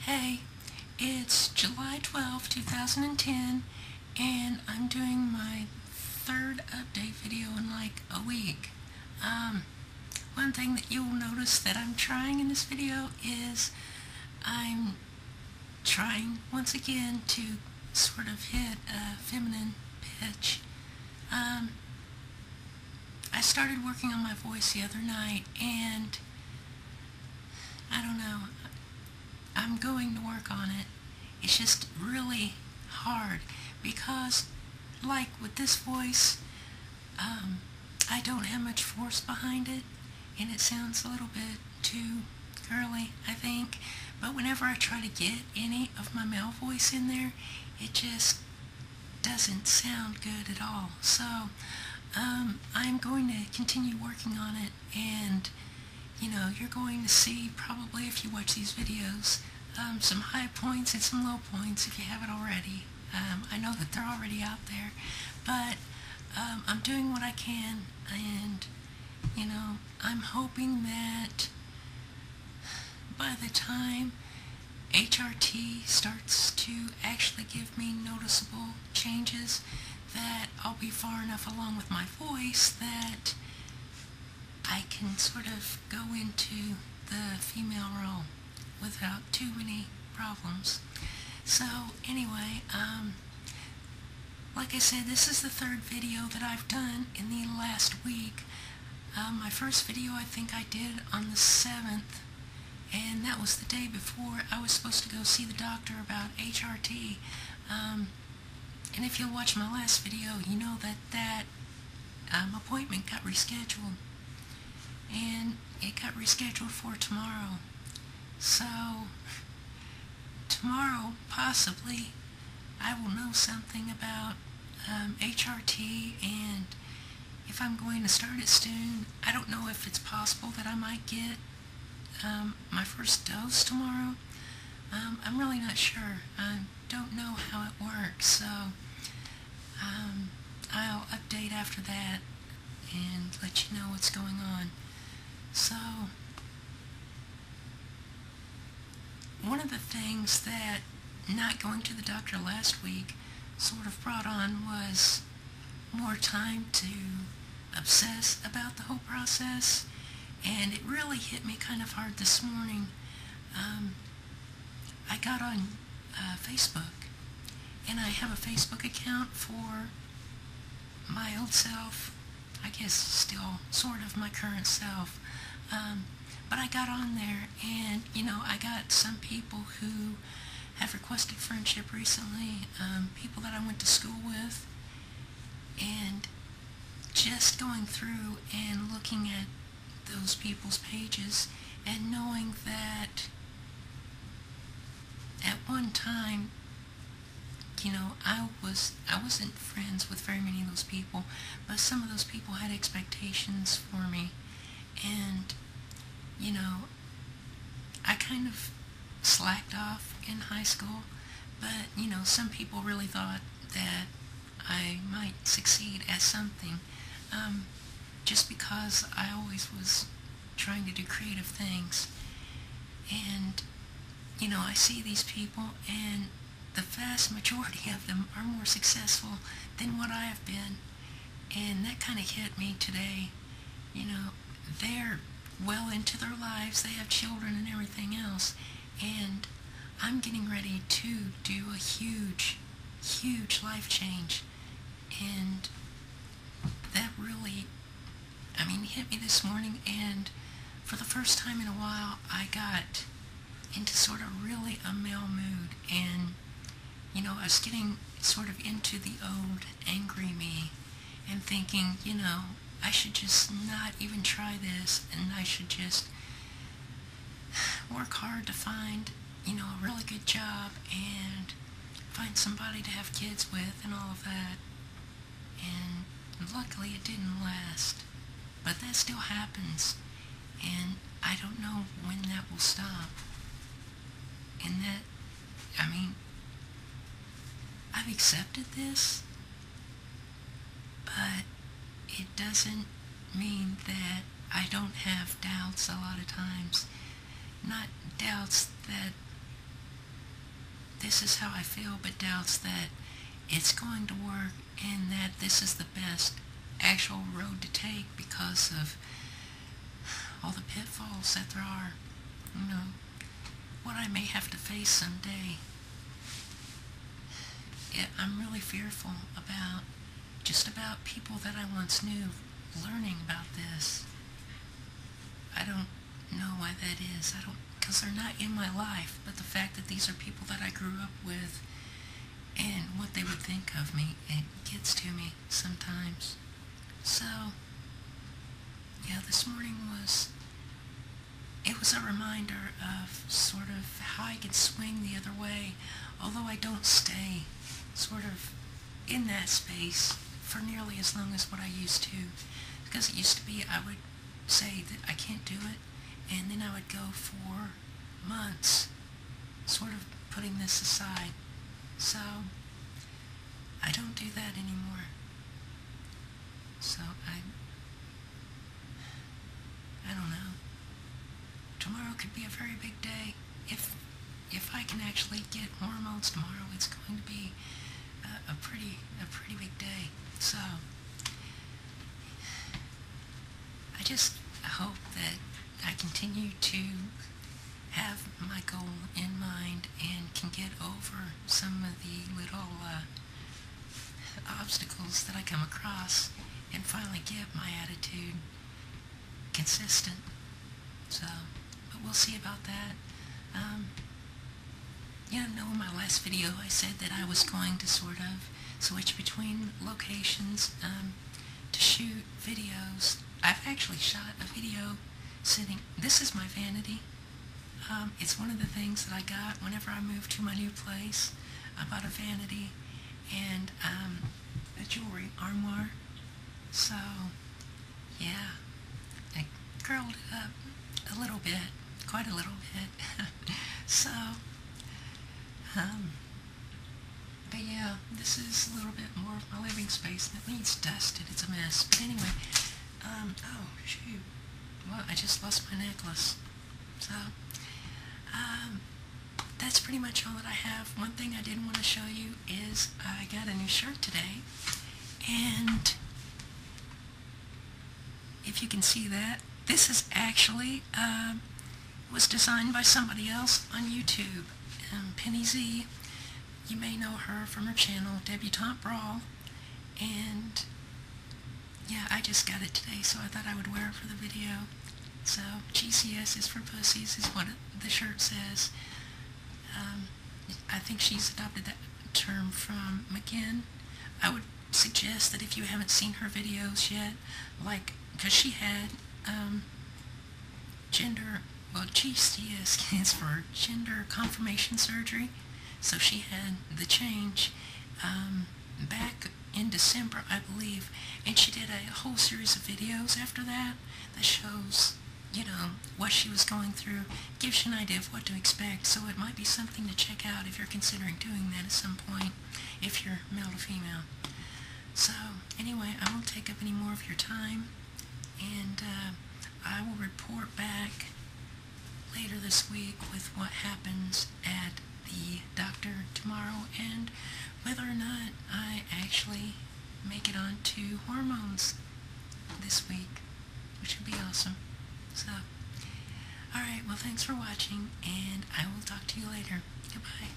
Hey, it's July 12, 2010, and I'm doing my third update video in like a week. One thing that you'll notice that I'm trying in this video is I'm trying once again to sort of hit a feminine pitch. I started working on my voice the other night, and I don't know, I'm going to work on it. It's just really hard because, like with this voice, I don't have much force behind it, and it sounds a little bit too girly, I think. But whenever I try to get any of my male voice in there, it just doesn't sound good at all. So I'm going to continue working on it, and you're going to see, probably if you watch these videos, some high points and some low points if you haven't already. I know that they're already out there, but I'm doing what I can, and I'm hoping that by the time HRT starts to actually give me noticeable changes, that I'll be far enough along with my voice that I can sort of go into the female role without too many problems. So anyway, like I said, this is the third video that I've done in the last week. My first video I think I did on the 7th, and that was the day before I was supposed to go see the doctor about HRT. And if you'll watch my last video, you know that appointment got rescheduled. And it got rescheduled for tomorrow. So, tomorrow, possibly, I will know something about HRT, and if I'm going to start it soon. I don't know if it's possible that I might get my first dose tomorrow. I'm really not sure. I don't know how it works, so I'll update after that and let you know what's going on. So, one of the things that not going to the doctor last week sort of brought on was more time to obsess about the whole process, and it really hit me kind of hard this morning. I got on Facebook, and I have a Facebook account for my old self, I guess still sort of my current self. But I got on there, and I got some people who have requested friendship recently, people that I went to school with, and just going through and looking at those people's pages and knowing that at one time, I wasn't friends with very many of those people, but some of those people had expectations for me, and I kind of slacked off in high school, but some people really thought that I might succeed at something, just because I always was trying to do creative things. And I see these people, and the vast majority of them are more successful than what I have been, and that kind of hit me today. They're well into their lives, they have children and everything else, and I'm getting ready to do a huge life change, and that really, hit me this morning. And for the first time in a while, I got into sort of really a male mood, and I was getting sort of into the old angry me and thinking, I should just not even try this, and I should just work hard to find, a really good job and find somebody to have kids with and all of that. And luckily it didn't last, but that still happens, and I don't know when that will stop. And that, I've accepted this, but it doesn't mean that I don't have doubts a lot of times. Not doubts that this is how I feel, but doubts that it's going to work and that this is the best actual road to take because of all the pitfalls that there are. You know, what I may have to face someday. I'm really fearful about just about people that I once knew learning about this. I don't know why that is. I don't, because they're not in my life, but the fact that these are people that I grew up with and what they would think of me, it gets to me sometimes. So, yeah, this morning it was a reminder of sort of how I can swing the other way, although I don't stay sort of in that space for nearly as long as what I used to. Because it used to be I would say that I can't do it, and then I would go for months sort of putting this aside. So I don't do that anymore. So I don't know. Tomorrow could be a very big day. If I can actually get hormones tomorrow, it's going to be a pretty big day. So I just hope that I continue to have my goal in mind and can get over some of the little obstacles that I come across and finally get my attitude consistent. So, but we'll see about that. Yeah, in my last video I said that I was going to sort of switch between locations to shoot videos. I've actually shot a video sitting, this is my vanity. It's one of the things that I got whenever I moved to my new place. I bought a vanity and a jewelry armoire. So, yeah, I curled it up a little bit, quite a little bit. So, but yeah, this is a little bit more of my living space, and it needs dusted. It's a mess. But anyway, oh shoot, well, I just lost my necklace. So, that's pretty much all that I have. One thing I did want to show you is I got a new shirt today, and if you can see that, this is actually was designed by somebody else on YouTube. Penny Z, you may know her from her channel, Debutante Brawl, and yeah, I just got it today, so I thought I would wear it for the video. So, GCS is for pussies, is what the shirt says. I think she's adopted that term from McGinn. I would suggest that if you haven't seen her videos yet, like, because she had GCS stands for gender confirmation surgery, so she had the change back in December, I believe, and she did a whole series of videos after that that shows, you know, what she was going through, gives you an idea of what to expect, so it might be something to check out if you're considering doing that at some point, if you're male to female. So, anyway, I won't take up any more of your time, and I will report back later this week with what happens at the doctor tomorrow and whether or not I actually make it on to hormones this week, which would be awesome. So, alright, well, thanks for watching, and I will talk to you later. Goodbye.